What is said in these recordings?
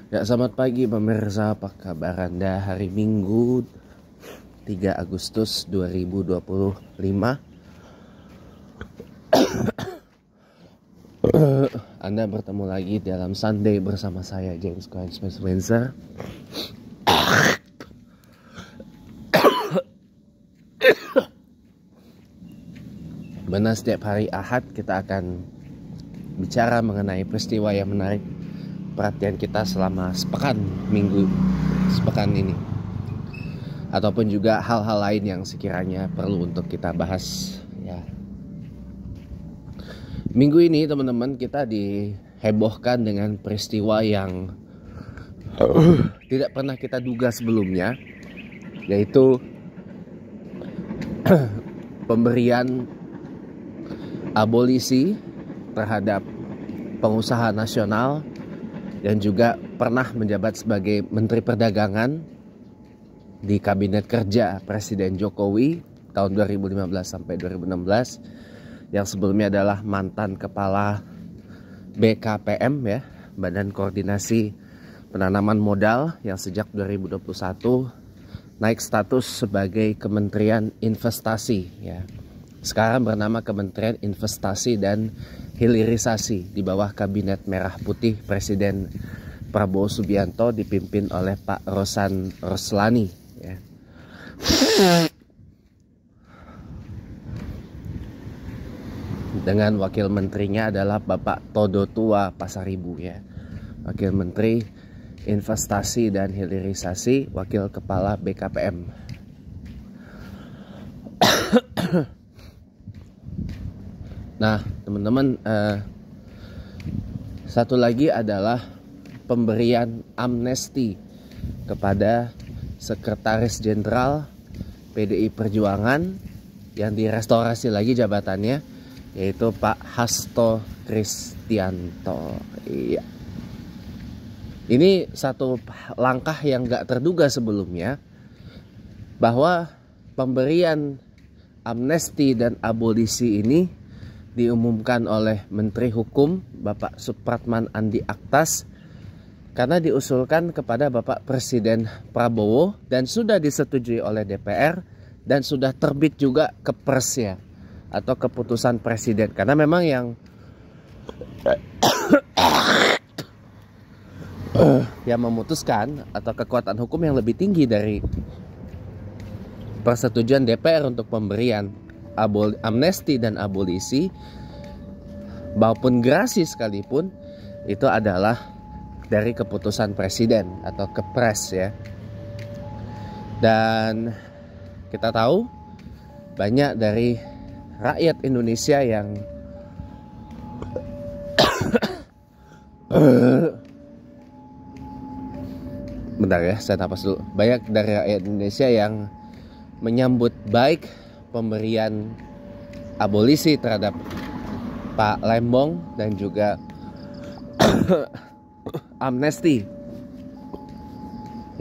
Ya, selamat pagi pemirsa, apa kabar Anda hari Minggu 3 Agustus 2025. Anda bertemu lagi dalam Sunday bersama saya, James Cohen Smith Windsor. Benar, setiap hari Ahad kita akan bicara mengenai peristiwa yang menarik perhatian kita selama sepekan ini, ataupun juga hal-hal lain yang sekiranya perlu untuk kita bahas ya. Minggu ini teman-teman, kita dihebohkan dengan peristiwa yang tidak pernah kita duga sebelumnya, yaitu pemberian abolisi terhadap pengusaha nasional dan juga pernah menjabat sebagai Menteri Perdagangan di Kabinet Kerja Presiden Jokowi tahun 2015 sampai 2016, yang sebelumnya adalah mantan Kepala BKPM ya, Badan Koordinasi Penanaman Modal, yang sejak 2021 naik status sebagai Kementerian Investasi ya. Sekarang bernama Kementerian Investasi dan Hilirisasi di bawah Kabinet Merah Putih Presiden Prabowo Subianto dipimpin oleh Pak Rosan Roslani ya. Dengan wakil menterinya adalah Bapak Todo Tua Pasaribu ya. Wakil Menteri Investasi dan Hilirisasi, Wakil Kepala BKPM. Nah teman-teman, satu lagi adalah pemberian amnesti kepada Sekretaris Jenderal PDI Perjuangan yang direstorasi lagi jabatannya, yaitu Pak Hasto Kristianto. Iya. Ini satu langkah yang gak terduga sebelumnya, bahwa pemberian amnesti dan abolisi ini diumumkan oleh Menteri Hukum Bapak Supratman Andi Aktas, karena diusulkan kepada Bapak Presiden Prabowo dan sudah disetujui oleh DPR dan sudah terbit juga kepresnya atau keputusan Presiden. Karena memang yang memutuskan atau kekuatan hukum yang lebih tinggi dari persetujuan DPR untuk pemberian amnesti dan abolisi maupun gerasi sekalipun, itu adalah dari keputusan Presiden atau kepres ya. Dan kita tahu banyak dari rakyat Indonesia yang bentar ya, saya napas dulu. Banyak dari rakyat Indonesia yang menyambut baik pemberian abolisi terhadap Pak Lembong dan juga amnesti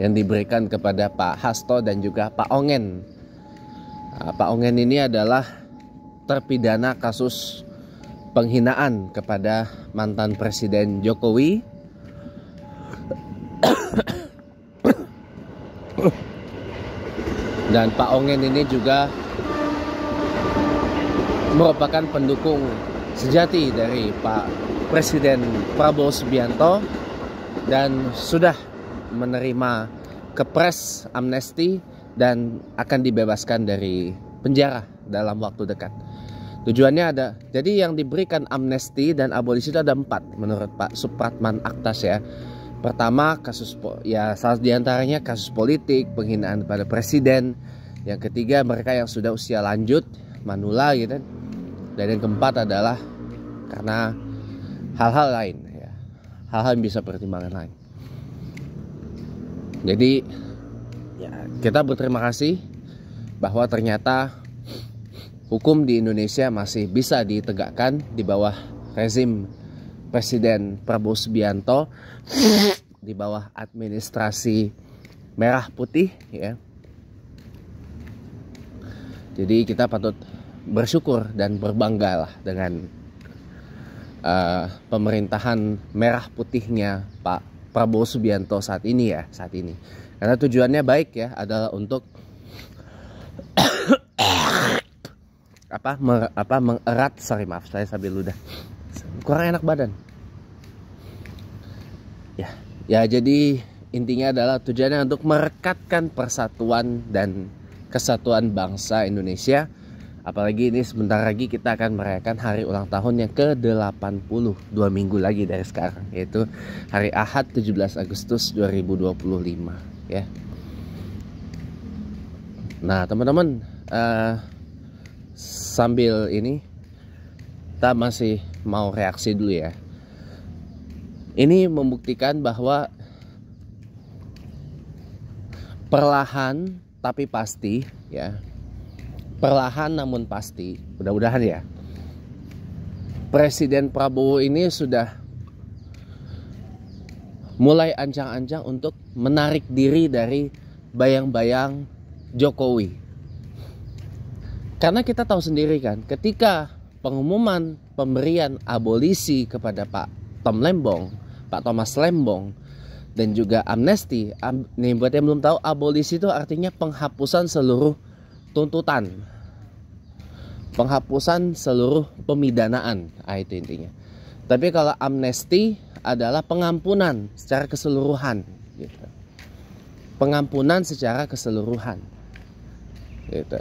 yang diberikan kepada Pak Hasto dan juga Pak Ongen. Pak Ongen ini adalah terpidana kasus penghinaan kepada mantan Presiden Jokowi. Dan Pak Ongen ini juga merupakan pendukung sejati dari Pak Presiden Prabowo Subianto dan sudah menerima kepres amnesti dan akan dibebaskan dari penjara dalam waktu dekat. Tujuannya ada, jadi yang diberikan amnesti dan abolisi itu ada 4 menurut Pak Supratman Aktas ya. Pertama, kasus ya, salah diantaranya kasus politik, penghinaan pada presiden. Yang ketiga, mereka yang sudah usia lanjut, manula gitu. Dan yang keempat adalah karena hal-hal lain ya. Hal-hal yang bisa pertimbangan lain. Jadi ya, kita berterima kasih bahwa ternyata hukum di Indonesia masih bisa ditegakkan di bawah rezim Presiden Prabowo Subianto, di bawah administrasi merah putih ya. Jadi kita patut bersyukur dan berbangga lah dengan pemerintahan merah putihnya Pak Prabowo Subianto saat ini. Karena tujuannya baik ya, adalah untuk mengerat, saya sambil ludah, kurang enak badan ya. Jadi intinya adalah tujuannya untuk merekatkan persatuan dan kesatuan bangsa Indonesia. Apalagi ini sebentar lagi kita akan merayakan hari ulang tahun yang ke-80, 2 minggu lagi dari sekarang, yaitu hari Ahad 17 Agustus 2025 ya. Nah teman-teman, sambil ini kita masih mau reaksi dulu ya. Ini membuktikan bahwa perlahan tapi pasti ya, perlahan namun pasti, mudah-mudahan ya, Presiden Prabowo ini sudah mulai ancang-ancang untuk menarik diri dari bayang-bayang Jokowi. Karena kita tahu sendiri kan, ketika pengumuman pemberian abolisi kepada Pak Thomas Lembong, dan juga amnesti, nih buat yang belum tahu, abolisi itu artinya penghapusan seluruh tuntutan, penghapusan seluruh pemidanaan, itu intinya. Tapi kalau amnesti adalah pengampunan secara keseluruhan gitu. Pengampunan secara keseluruhan gitu.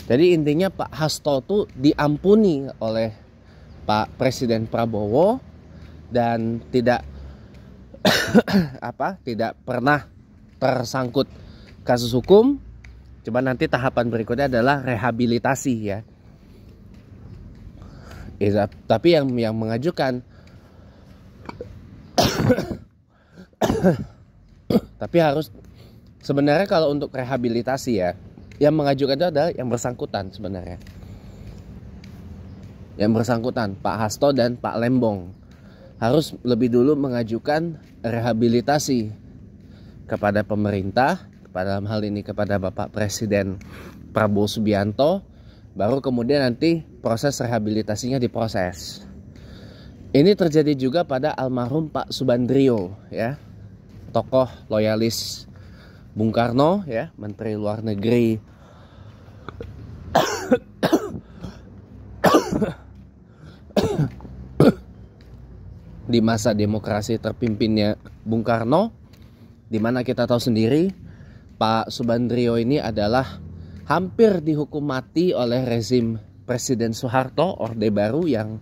Jadi intinya Pak Hasto tuh diampuni oleh Pak Presiden Prabowo dan tidak tidak pernah tersangkut kasus hukum. Cuma nanti tahapan berikutnya adalah rehabilitasi ya. Tapi yang mengajukan tapi harus, sebenarnya kalau untuk rehabilitasi ya, yang mengajukan itu adalah yang bersangkutan sebenarnya. Yang bersangkutan Pak Hasto dan Pak Lembong harus lebih dulu mengajukan rehabilitasi kepada pemerintah, dalam hal ini kepada Bapak Presiden Prabowo Subianto, baru kemudian nanti proses rehabilitasinya diproses. Ini terjadi juga pada almarhum Pak Subandrio ya, tokoh loyalis Bung Karno ya, Menteri Luar Negeri di masa demokrasi terpimpinnya Bung Karno, di mana kita tahu sendiri Pak Subandrio ini adalah hampir dihukum mati oleh rezim Presiden Soeharto, Orde Baru, yang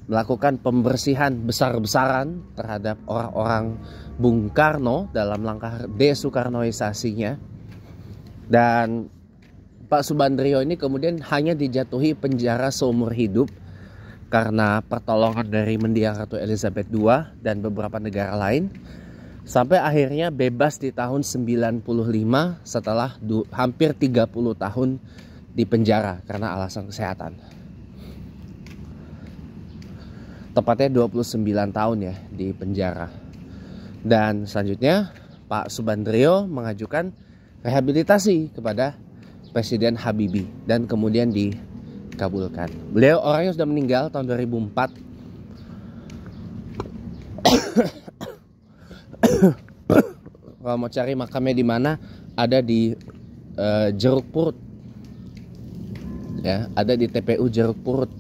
melakukan pembersihan besar-besaran terhadap orang-orang Bung Karno dalam langkah desoekarnoisasinya. Dan Pak Subandrio ini kemudian hanya dijatuhi penjara seumur hidup karena pertolongan dari mendiang Ratu Elizabeth II dan beberapa negara lain, sampai akhirnya bebas di tahun 95 setelah hampir 30 tahun di penjara karena alasan kesehatan. Tepatnya 29 tahun ya di penjara. Dan selanjutnya Pak Subandrio mengajukan rehabilitasi kepada Presiden Habibie dan kemudian dikabulkan. Beliau orangnya sudah meninggal tahun 2004. Kalau mau cari makamnya di mana, ada di Jeruk Purut. Ya, ada di TPU Jeruk Purut.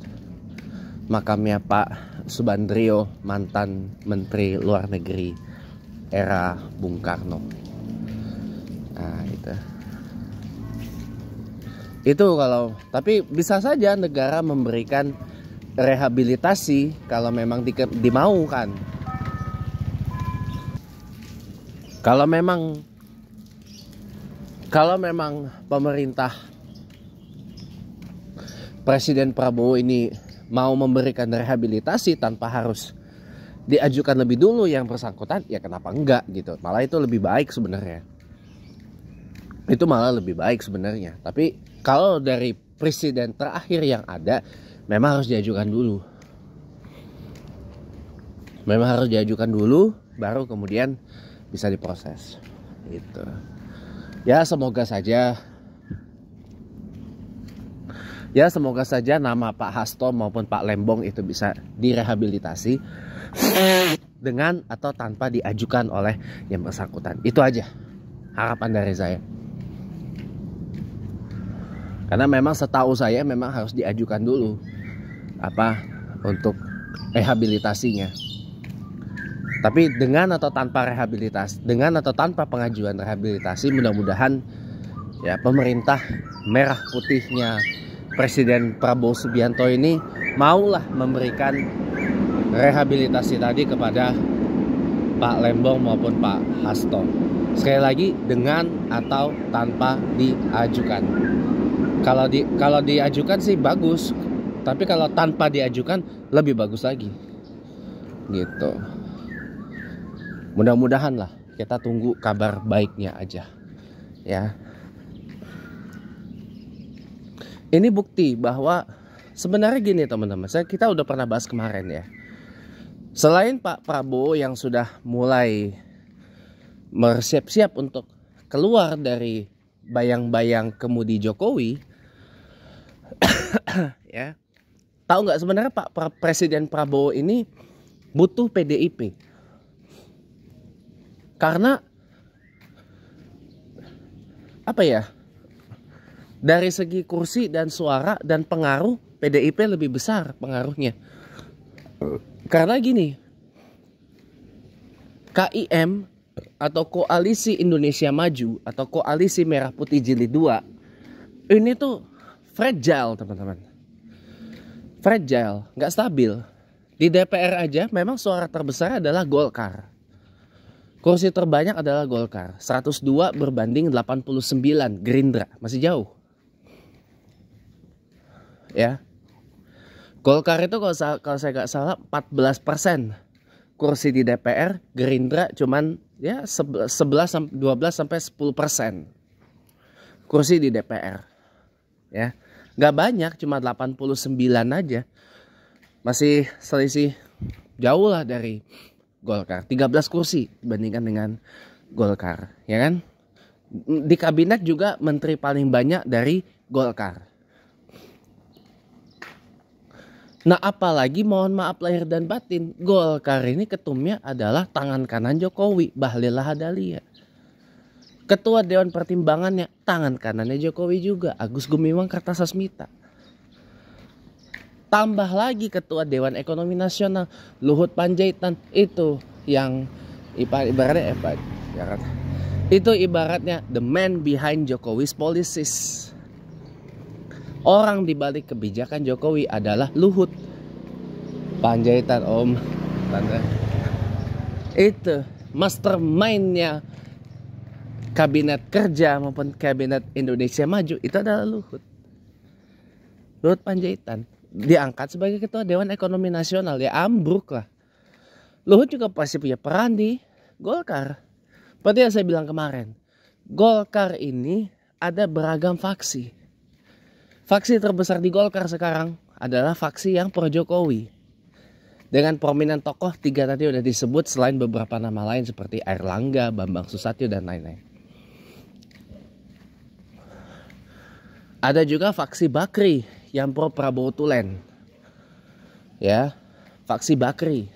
Makamnya Pak Subandrio, mantan Menteri Luar Negeri era Bung Karno. Nah, itu kalau, tapi bisa saja negara memberikan rehabilitasi kalau memang dimaukan. Kalau memang pemerintah Presiden Prabowo ini mau memberikan rehabilitasi tanpa harus diajukan lebih dulu yang bersangkutan, ya kenapa enggak gitu. Malah itu lebih baik sebenarnya. Itu malah lebih baik sebenarnya. Tapi kalau dari presiden terakhir yang ada, memang harus diajukan dulu. Memang harus diajukan dulu, baru kemudian bisa diproses gitu. Ya semoga saja Ya semoga saja nama Pak Hasto maupun Pak Lembong itu bisa direhabilitasi dengan atau tanpa diajukan oleh yang bersangkutan. Itu aja harapan dari saya. Karena memang setahu saya memang harus diajukan dulu untuk rehabilitasinya. Tapi dengan atau tanpa rehabilitasi, dengan atau tanpa pengajuan rehabilitasi, mudah-mudahan ya pemerintah merah putihnya Presiden Prabowo Subianto ini maulah memberikan rehabilitasi tadi kepada Pak Lembong maupun Pak Hasto. Sekali lagi, dengan atau tanpa diajukan. Kalau diajukan sih bagus, tapi kalau tanpa diajukan lebih bagus lagi. Gitu. Mudah-mudahan lah, kita tunggu kabar baiknya aja. Ya. Ini bukti bahwa sebenarnya gini teman-teman, kita udah pernah bahas kemarin ya. Selain Pak Prabowo yang sudah mulai bersiap-siap untuk keluar dari bayang-bayang kemudi Jokowi, ya, tahu nggak sebenarnya Pak Presiden Prabowo ini butuh PDIP. Karena apa ya? Dari segi kursi dan suara dan pengaruh, PDIP lebih besar pengaruhnya. Karena gini, KIM atau Koalisi Indonesia Maju atau Koalisi Merah Putih Jilid 2 ini tuh fragile teman-teman. Fragile, nggak stabil. Di DPR aja memang suara terbesar adalah Golkar. Kursi terbanyak adalah Golkar, 102 berbanding 89. Gerindra masih jauh. Ya, Golkar itu kalau saya nggak salah 14% kursi di DPR, Gerindra cuman ya 12 sampai 10% kursi di DPR. Ya, nggak banyak, cuma 89 aja, masih selisih jauh lah dari Golkar. 13 kursi dibandingkan dengan Golkar, ya kan? Di kabinet juga menteri paling banyak dari Golkar. Nah apalagi mohon maaf lahir dan batin, Golkar ini ketumnya adalah tangan kanan Jokowi, Bahlil Lahadalia. Ketua Dewan Pertimbangannya tangan kanannya Jokowi juga, Agus Gumiwang Kartasasmita. Tambah lagi Ketua Dewan Ekonomi Nasional, Luhut Panjaitan, itu yang ibaratnya itu ibaratnya the man behind Jokowi's policies. Orang dibalik kebijakan Jokowi adalah Luhut Panjaitan, Om Tante. Itu mastermindnya kabinet kerja maupun kabinet Indonesia Maju itu adalah Luhut Panjaitan. Diangkat sebagai Ketua Dewan Ekonomi Nasional, ya ambruk lah. Luhut juga pasti punya peran di Golkar. Seperti yang saya bilang kemarin, Golkar ini ada beragam faksi. Faksi terbesar di Golkar sekarang adalah faksi yang pro Jokowi. Dengan prominent tokoh 3 tadi udah disebut, selain beberapa nama lain seperti Airlangga, Bambang Susatyo dan lain-lain. Ada juga faksi Bakri yang pro Prabowo Tulen. Ya, faksi Bakri.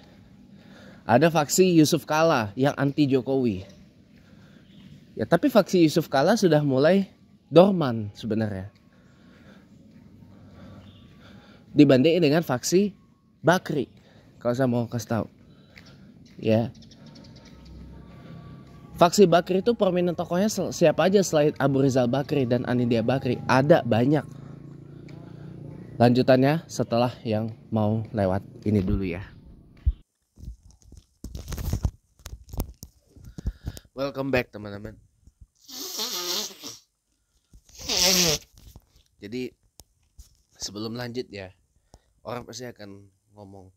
Ada faksi Yusuf Kala yang anti Jokowi. Ya, tapi faksi Yusuf Kala sudah mulai dorman sebenarnya, dibandingin dengan faksi Bakri, kalau saya mau kasih tahu. Ya, faksi Bakri itu prominent tokohnya siapa aja selain Abu Rizal Bakri dan Anindya Bakri? Ada banyak. Lanjutannya setelah yang mau lewat ini dulu ya. Welcome back teman-teman. Jadi sebelum lanjut ya, orang pasti akan ngomong,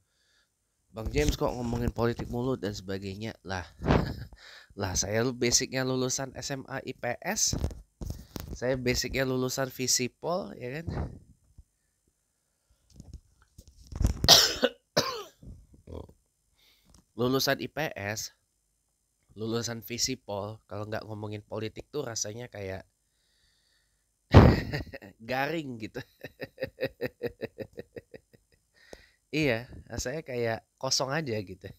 Bang James kok ngomongin politik mulu dan sebagainya. Lah saya basicnya lulusan SMA IPS. Saya basicnya lulusan Visipol, ya kan. Lulusan IPS, lulusan Visipol, kalau nggak ngomongin politik tuh rasanya kayak garing gitu. Iya, saya kayak kosong aja gitu.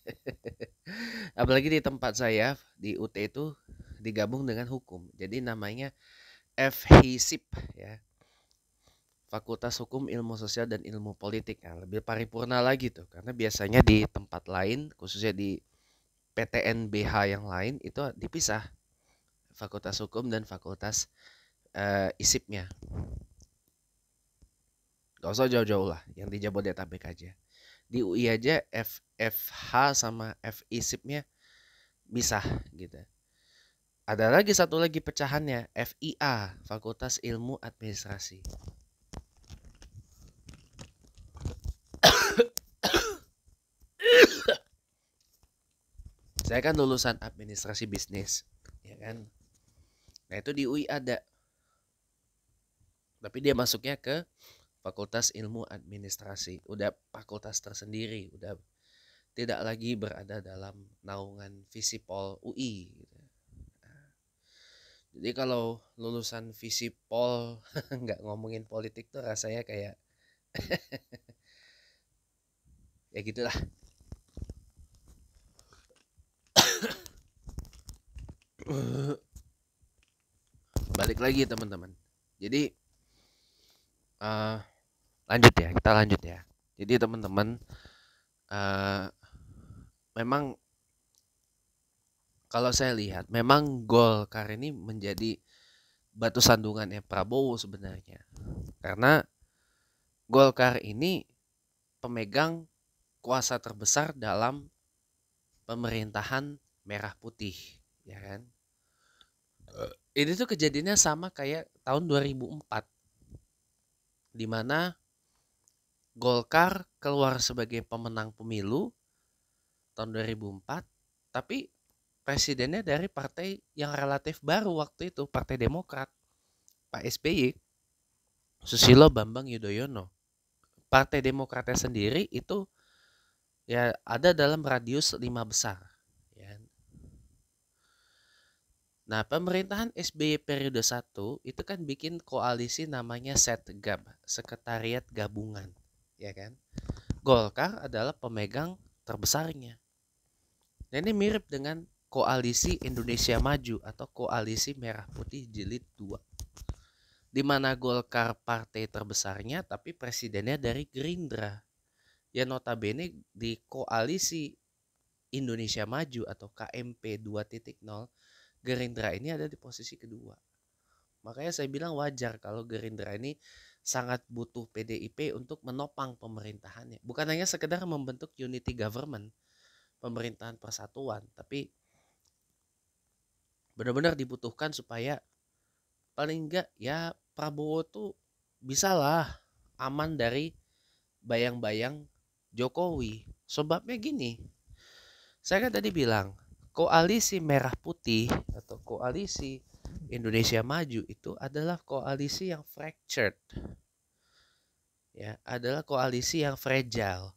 Apalagi di tempat saya di UT itu digabung dengan hukum. Jadi namanya FHISIP ya. Fakultas Hukum, Ilmu Sosial dan Ilmu Politik. Nah, lebih paripurna lagi tuh. Karena biasanya di tempat lain, khususnya di PTNBH yang lain itu dipisah. Fakultas Hukum dan Fakultas ISIP-nya. Gak usah jauh-jauh lah, yang di Jabodetabek aja. Di UI aja FH sama FISIP-nya bisa gitu. Ada lagi satu lagi pecahannya, FIA, Fakultas Ilmu Administrasi. Saya kan lulusan administrasi bisnis, ya kan. Nah itu di UI ada, tapi dia masuknya ke Fakultas Ilmu Administrasi, udah fakultas tersendiri, udah tidak lagi berada dalam naungan Visipol UI. Gitu. Jadi kalau lulusan Visipol nggak ngomongin politik tuh rasanya kayak ya gitulah. Balik lagi teman-teman. Jadi lanjut ya, kita lanjut ya. Jadi teman-teman, memang kalau saya lihat, memang Golkar ini menjadi batu sandungannya Prabowo sebenarnya. Karena Golkar ini pemegang kuasa terbesar dalam pemerintahan merah putih, ya kan? Ini tuh kejadiannya sama kayak tahun 2004, di mana Golkar keluar sebagai pemenang pemilu tahun 2004, tapi presidennya dari partai yang relatif baru waktu itu, Partai Demokrat, Pak SBY, Susilo Bambang Yudhoyono. Partai Demokratnya sendiri itu ya ada dalam radius 5 besar. Ya. Nah, pemerintahan SBY periode 1 itu kan bikin koalisi namanya Setgab, Sekretariat Gabungan, ya kan? Golkar adalah pemegang terbesarnya. Nah, ini mirip dengan koalisi Indonesia Maju atau koalisi Merah Putih Jilid 2. Di mana Golkar partai terbesarnya tapi presidennya dari Gerindra. Ya notabene di koalisi Indonesia Maju atau KMP 2.0, Gerindra ini ada di posisi kedua. Makanya saya bilang wajar kalau Gerindra ini sangat butuh PDIP untuk menopang pemerintahannya. Bukan hanya sekedar membentuk unity government, pemerintahan persatuan, tapi benar-benar dibutuhkan supaya paling enggak ya Prabowo tuh bisalah aman dari bayang-bayang Jokowi. Sebabnya gini, saya kan tadi bilang koalisi merah putih atau koalisi Indonesia Maju itu adalah koalisi yang fractured, ya, adalah koalisi yang fragile.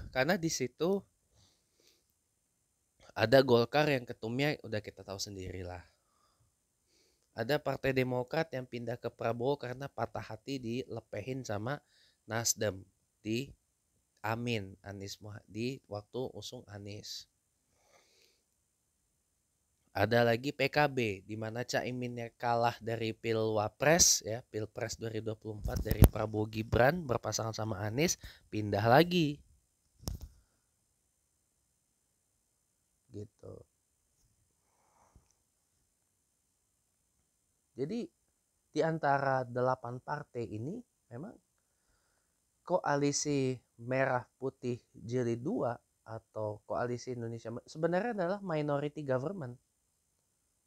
Karena di situ ada Golkar yang ketumnya udah kita tahu sendirilah. Ada Partai Demokrat yang pindah ke Prabowo karena patah hati dilepehin sama Nasdem di Anies di waktu usung Anies. Ada lagi PKB di mana Caiminnya kalah dari Pilwapres ya, Pilpres 2024 dari Prabowo Gibran berpasangan sama Anies, pindah lagi. Gitu. Jadi di antara 8 partai ini memang koalisi Merah Putih Jilid 2 atau koalisi Indonesia sebenarnya adalah minority government.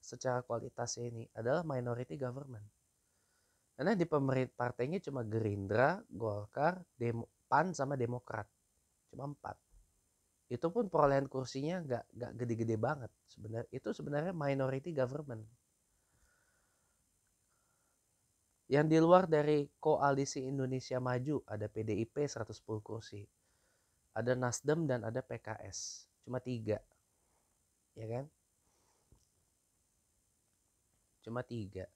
Secara kualitasnya ini adalah minority government. Karena di pemerintah partainya cuma Gerindra, Golkar, PAN sama Demokrat. Cuma 4. Itu pun perolehan kursinya nggak gede-gede banget sebenarnya. Itu sebenarnya minority government. Yang di luar dari koalisi Indonesia Maju ada PDIP 110 kursi. Ada Nasdem dan ada PKS. Cuma 3. Ya kan? cuma 3.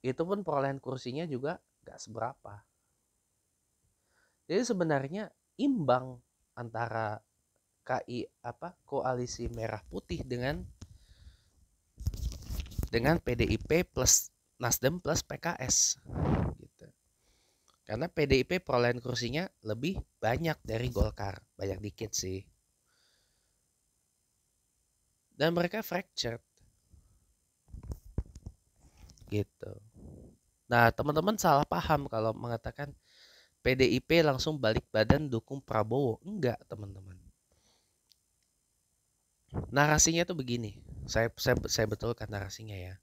Itu pun perolehan kursinya juga gak seberapa. Jadi sebenarnya imbang antara koalisi merah putih dengan PDIP plus Nasdem plus PKS gitu. Karena PDIP perolehan kursinya lebih banyak dari Golkar, banyak dikit sih. Dan mereka fractured gitu. Nah, teman-teman salah paham kalau mengatakan PDIP langsung balik badan dukung Prabowo. Enggak, teman-teman. Narasinya tuh begini. Saya betulkan narasinya ya.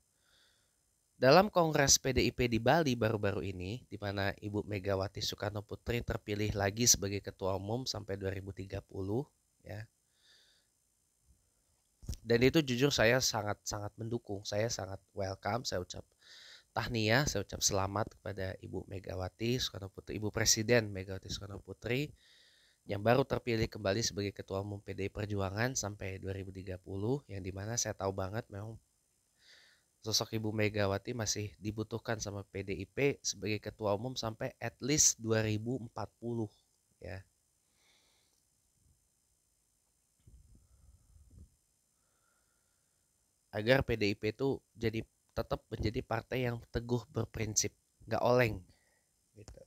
Dalam Kongres PDIP di Bali baru-baru ini, di mana Ibu Megawati Soekarno Putri terpilih lagi sebagai ketua umum sampai 2030, ya. Dan itu jujur saya sangat mendukung, saya sangat welcome, saya ucap tahniah, saya ucap selamat kepada Ibu Megawati Soekarno Putri, Ibu Presiden Megawati Soekarno Putri yang baru terpilih kembali sebagai ketua umum PDI Perjuangan sampai 2030, yang dimana saya tahu banget memang sosok Ibu Megawati masih dibutuhkan sama PDIP sebagai ketua umum sampai at least 2040 ya. Agar PDIP itu tetap menjadi partai yang teguh berprinsip, gak oleng gitu.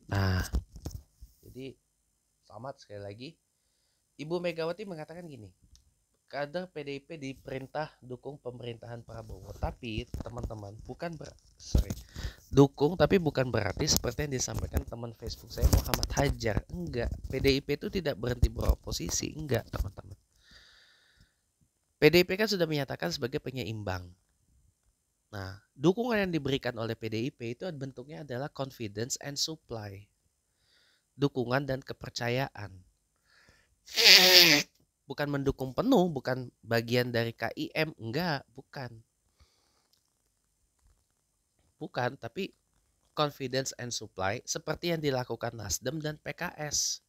Nah, jadi selamat sekali lagi. Ibu Megawati mengatakan gini, kader PDIP diperintah dukung pemerintahan Prabowo. Tapi teman-teman dukung tapi bukan berarti seperti yang disampaikan teman Facebook saya Muhammad Hajar. Enggak, PDIP itu tidak berhenti beroposisi. Enggak, teman-teman. PDIP kan sudah menyatakan sebagai penyeimbang. Nah, dukungan yang diberikan oleh PDIP itu bentuknya adalah confidence and supply. Dukungan dan kepercayaan. Bukan mendukung penuh, bukan bagian dari KIM, enggak, bukan. Bukan, tapi confidence and supply seperti yang dilakukan Nasdem dan PKS.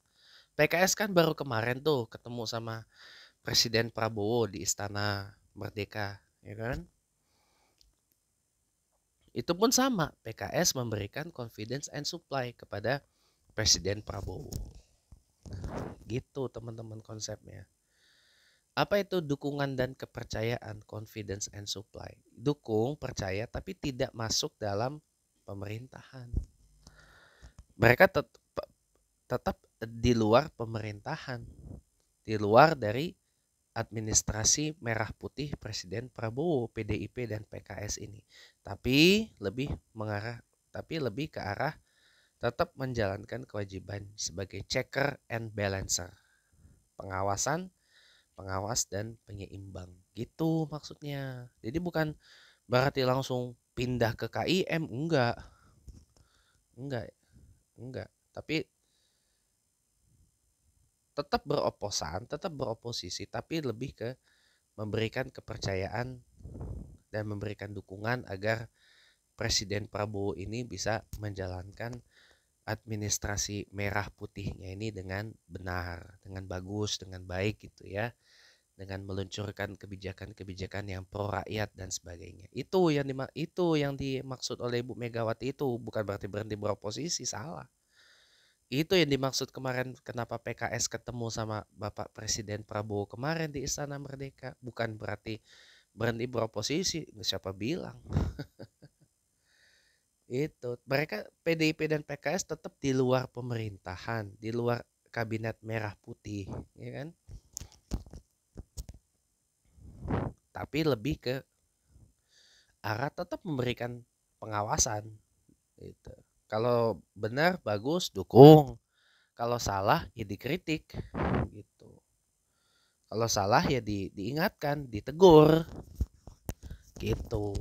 PKS kan baru kemarin tuh ketemu sama Presiden Prabowo di Istana Merdeka, ya kan? Itu pun sama, PKS memberikan confidence and supply kepada Presiden Prabowo. Gitu teman-teman konsepnya. Apa itu dukungan dan kepercayaan, confidence and supply? Dukung, percaya, tapi tidak masuk dalam pemerintahan. Mereka tetap di luar pemerintahan, di luar dari administrasi merah putih Presiden Prabowo, PDIP dan PKS ini. Tapi lebih ke arah tetap menjalankan kewajiban sebagai checker and balancer. Pengawas dan penyeimbang. Gitu maksudnya. Jadi bukan berarti langsung pindah ke KIM, enggak. Tapi tetap beroposisi, tapi lebih ke memberikan kepercayaan dan memberikan dukungan agar Presiden Prabowo ini bisa menjalankan administrasi merah putihnya ini dengan benar, dengan bagus, dengan baik gitu ya. Dengan meluncurkan kebijakan-kebijakan yang pro rakyat dan sebagainya. Itu yang dimaksud oleh Ibu Megawati, itu bukan berarti berhenti beroposisi, salah. Itu yang dimaksud kemarin kenapa PKS ketemu sama Bapak Presiden Prabowo kemarin di Istana Merdeka. Bukan berarti berhenti beroposisi, siapa bilang. Itu mereka PDIP dan PKS tetap di luar pemerintahan, di luar kabinet merah putih, ya kan? Tapi lebih ke arah tetap memberikan pengawasan gitu. Kalau benar bagus dukung, kalau salah ya dikritik gitu. Kalau salah ya diingatkan, ditegur gitu.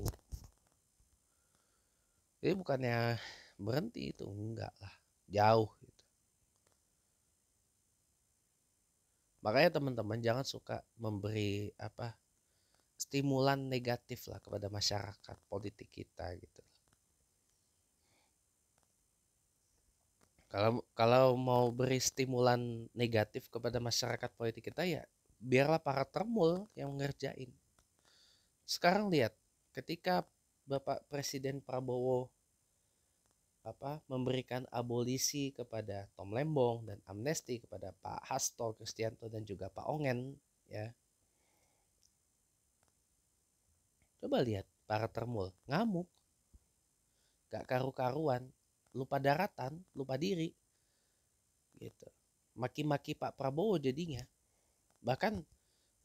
Jadi bukannya berhenti, itu enggak lah, jauh gitu. Makanya teman-teman jangan suka memberi stimulan negatif lah kepada masyarakat politik kita gitu. Kalau mau beri stimulan negatif kepada masyarakat politik kita ya biarlah para termul yang ngerjain. Sekarang lihat, ketika Bapak Presiden Prabowo memberikan abolisi kepada Tom Lembong dan amnesti kepada Pak Hasto Kristianto dan juga Pak Ongen, ya. Coba lihat para termul ngamuk, gak karu-karuan, lupa daratan, lupa diri, gitu. Maki-maki Pak Prabowo jadinya. Bahkan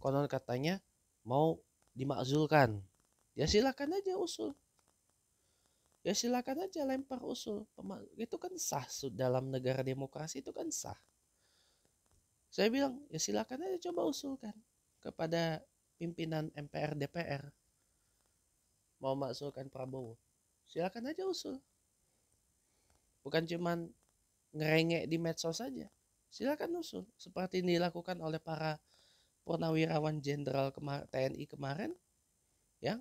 konon katanya mau dimakzulkan. Ya silakan aja usul. Ya silakan aja lempar usul. Itu kan sah dalam negara demokrasi, itu kan sah. Saya bilang ya silakan aja coba usulkan kepada pimpinan MPR DPR. Mau makzulkan Prabowo. Silakan aja usul. Bukan cuman ngerengek di medsos saja. Silakan usul seperti dilakukan oleh para purnawirawan jenderal TNI kemarin yang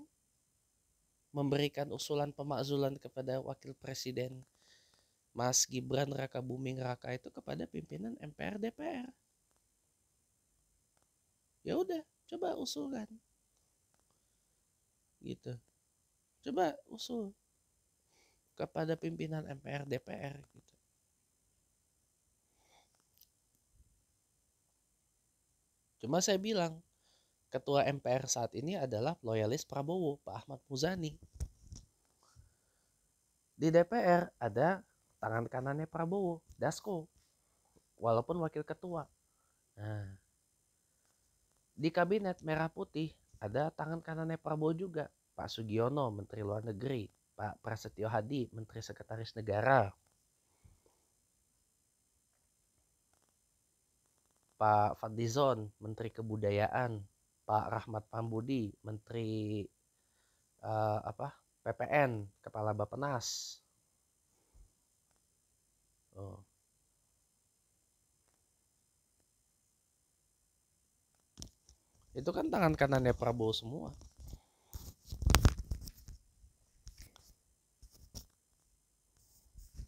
memberikan usulan pemakzulan kepada Wakil Presiden Mas Gibran Raka Buming Raka itu kepada pimpinan MPR DPR. Ya udah, coba usulkan. Gitu. Coba usul kepada pimpinan MPR DPR gitu. Cuma saya bilang, ketua MPR saat ini adalah loyalis Prabowo, Pak Ahmad Muzani. Di DPR ada tangan kanannya Prabowo, Dasko, walaupun wakil ketua. Nah, di kabinet merah putih ada tangan kanannya Prabowo juga, Pak Sugiono, Menteri Luar Negeri, Pak Prasetyo Hadi, Menteri Sekretaris Negara, Pak Fadlizon, Menteri Kebudayaan, Pak Rahmat Pambudi, Menteri PPN, Kepala Bappenas. Oh. Itu kan tangan kanannya Prabowo semua.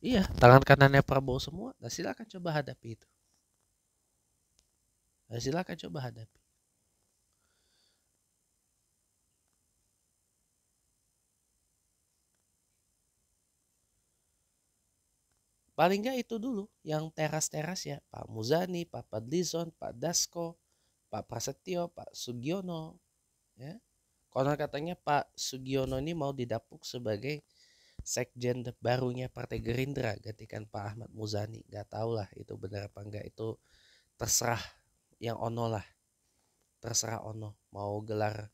Iya, tangan kanannya Prabowo semua. Nah, silakan coba hadapi itu. Nah, silakan coba hadapi. Paling nggak itu dulu, yang teras-teras ya, Pak Muzani, Pak Fadlizon, Pak Dasko, Pak Prasetyo, Pak Sugiono, ya. Konon katanya Pak Sugiono ini mau didapuk sebagai sekjen barunya Partai Gerindra gantikan Pak Ahmad Muzani. Gak tau lah itu benar apa enggak, itu terserah yang ono lah. Terserah ono mau gelar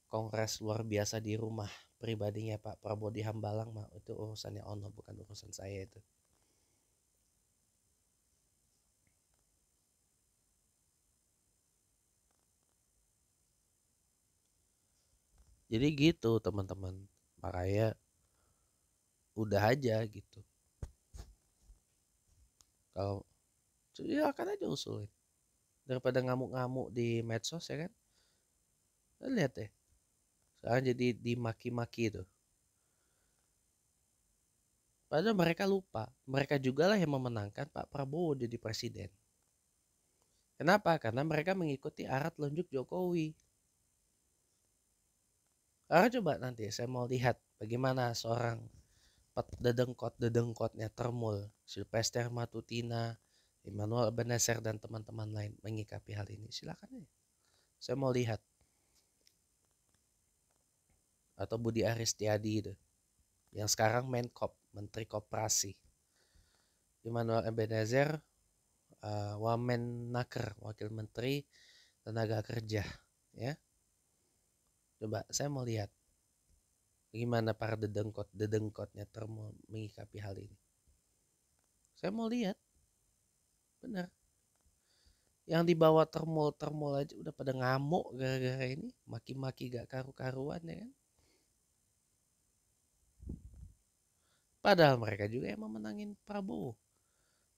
kongres luar biasa di rumah pribadinya Pak Prabowo di Hambalang mah itu urusannya ono, bukan urusan saya itu. Jadi gitu teman-teman, makanya udah aja gitu. Kalau ya akan aja usulin daripada ngamuk-ngamuk di medsos ya kan. Lihat deh, sekarang jadi dimaki-maki tuh. Padahal mereka lupa, mereka juga lah yang memenangkan Pak Prabowo jadi presiden. Kenapa? Karena mereka mengikuti arah telunjuk Jokowi. Karena coba nanti saya mau lihat bagaimana seorang dedengkotnya termul, Sylvester Matutina, Immanuel Ebenezer dan teman-teman lain menyikapi hal ini. Silakan ya. Saya mau lihat. Atau Budi Aristiadi itu, yang sekarang Menkop, Menteri Koperasi. Immanuel Ebenezer, Wamenaker, Wakil Menteri Tenaga Kerja, ya. Coba saya mau lihat bagaimana para dedengkotnya termul menyikapi hal ini. Saya mau lihat, benar. Yang dibawa termul aja udah pada ngamuk gara-gara ini, maki-maki gak karu-karuan ya kan. Padahal mereka juga yang memenangin Prabowo.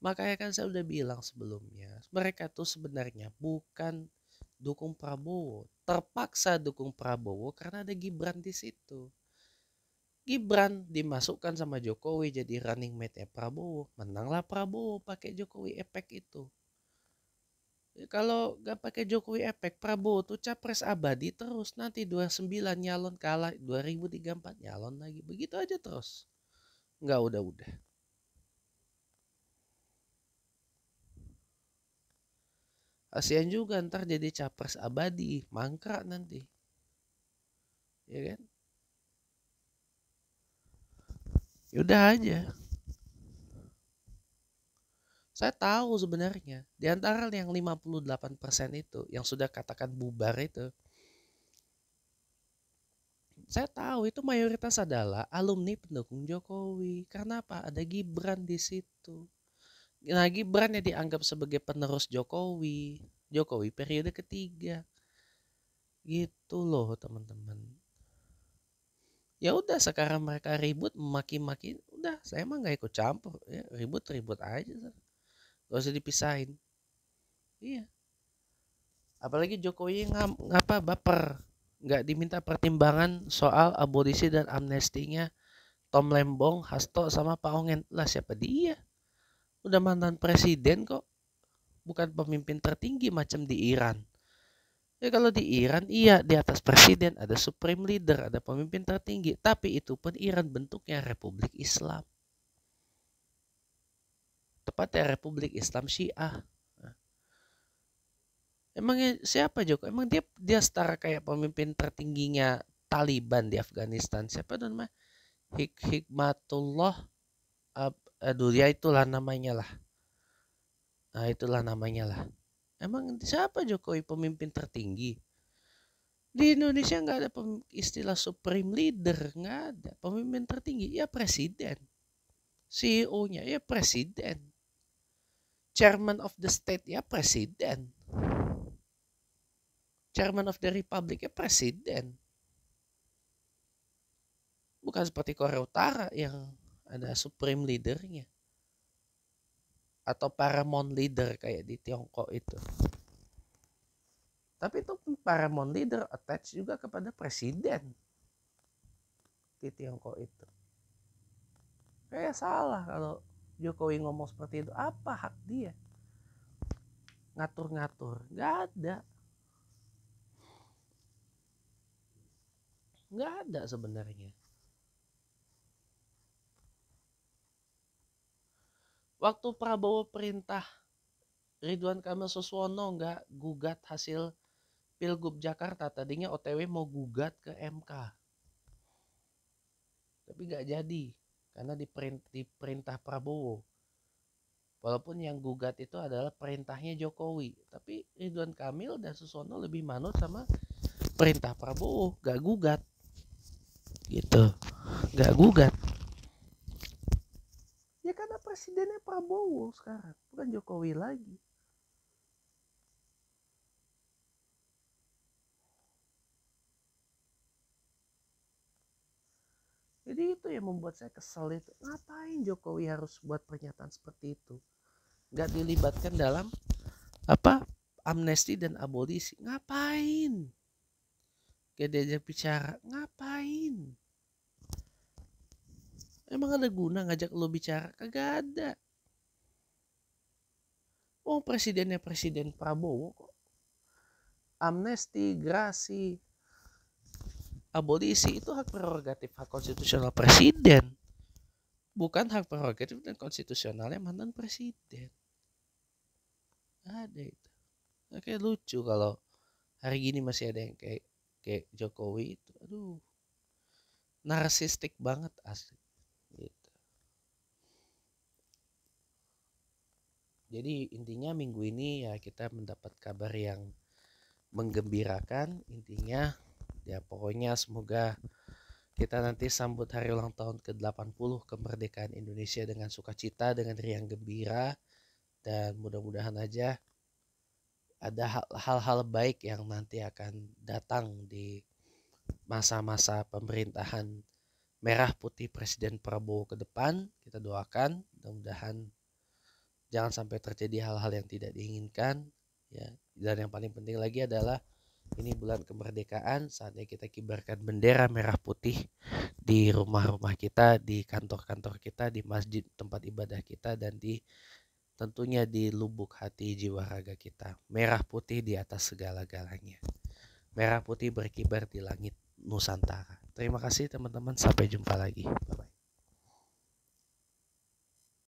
Makanya kan saya udah bilang sebelumnya, mereka tuh sebenarnya bukan dukung Prabowo, terpaksa dukung Prabowo karena ada Gibran di situ. Gibran dimasukkan sama Jokowi jadi running mate-nya Prabowo, menanglah Prabowo pakai Jokowi efek itu. Kalau gak pakai Jokowi efek, Prabowo tuh capres abadi terus. Nanti 29 nyalon kalah, 2034 nyalon lagi. Begitu aja terus. Nggak udah. Kasian juga ntar jadi capres abadi. Mangkrak nanti. Ya kan? Yaudah aja. Saya tahu sebenarnya. Di antara yang 58% itu, yang sudah katakan bubar itu, saya tahu itu mayoritas adalah alumni pendukung Jokowi. Karena apa? Ada Gibran di situ. Nah, Gibran yang dianggap sebagai penerus Jokowi. Jokowi periode ketiga. Gitu loh, teman-teman. Ya udah, sekarang mereka ribut maki-maki, udah saya emang nggak ikut campur ya, ribut aja, gak usah dipisahin. Iya, apalagi Jokowi ngapa baper, nggak diminta pertimbangan soal abolisi dan amnestinya Tom Lembong, Hasto sama Pak Ongen. Lah siapa dia? Udah mantan presiden kok, bukan pemimpin tertinggi macam di Iran. Ya kalau di Iran iya, di atas presiden ada supreme leader, ada pemimpin tertinggi, tapi itu pun Iran bentuknya Republik Islam. Tepatnya Republik Islam Syiah. Nah, emangnya siapa Joko? Emang dia setara kayak pemimpin tertingginya Taliban di Afghanistan. Siapa namanya? Hikmatullah. Aduh ya itulah namanya lah. Nah itulah namanya lah. Emang siapa Jokowi pemimpin tertinggi? Di Indonesia nggak ada istilah supreme leader, nggak ada. Pemimpin tertinggi ya presiden. CEO-nya ya presiden. Chairman of the state ya presiden. Chairman of the Republic ya presiden. Bukan seperti Korea Utara yang ada supreme leadernya. Atau paramount leader kayak di Tiongkok itu. Tapi itu paramount leader attach juga kepada presiden di Tiongkok itu. Kayak salah kalau Jokowi ngomong seperti itu. Apa hak dia ngatur-ngatur? Gak ada. Gak ada sebenarnya. Waktu Prabowo perintah Ridwan Kamil Suswono nggak gugat hasil Pilgub Jakarta, tadinya OTW mau gugat ke MK. Tapi nggak jadi karena diperintah Prabowo. Walaupun yang gugat itu adalah perintahnya Jokowi, tapi Ridwan Kamil dan Suswono lebih manut sama perintah Prabowo, nggak gugat. Gitu. Nggak gugat. Ya karena presidennya Prabowo sekarang, bukan Jokowi lagi. Jadi itu yang membuat saya kesel itu. Ngapain Jokowi harus buat pernyataan seperti itu? Gak dilibatkan dalam apa amnesti dan abolisi. Ngapain? Gak diajak bicara. Ngapain? Emang ada guna ngajak lo bicara? Kagak ada. Oh presidennya presiden Prabowo kok. Amnesti, grasi, abolisi itu hak prerogatif hak konstitusional presiden. Bukan hak prerogatif dan konstitusionalnya mantan presiden. Ada itu. Nah, kayak lucu kalau hari gini masih ada yang kayak Jokowi itu. Aduh. Narsistik banget asli. Gitu. Jadi intinya minggu ini ya kita mendapat kabar yang menggembirakan. Intinya ya pokoknya semoga kita nanti sambut hari ulang tahun ke-80 kemerdekaan Indonesia dengan sukacita, dengan riang gembira, dan mudah-mudahan aja ada hal-hal baik yang nanti akan datang di masa-masa pemerintahan merah putih Presiden Prabowo ke depan. Kita doakan mudah-mudahan jangan sampai terjadi hal-hal yang tidak diinginkan ya. Dan yang paling penting lagi adalah ini bulan kemerdekaan, saatnya kita kibarkan bendera merah putih di rumah-rumah kita, di kantor-kantor kita, di masjid tempat ibadah kita, dan di tentunya di lubuk hati jiwa raga kita. Merah putih di atas segala-galanya. Merah putih berkibar di langit Nusantara. Terima kasih teman-teman, sampai jumpa lagi. Bye-bye.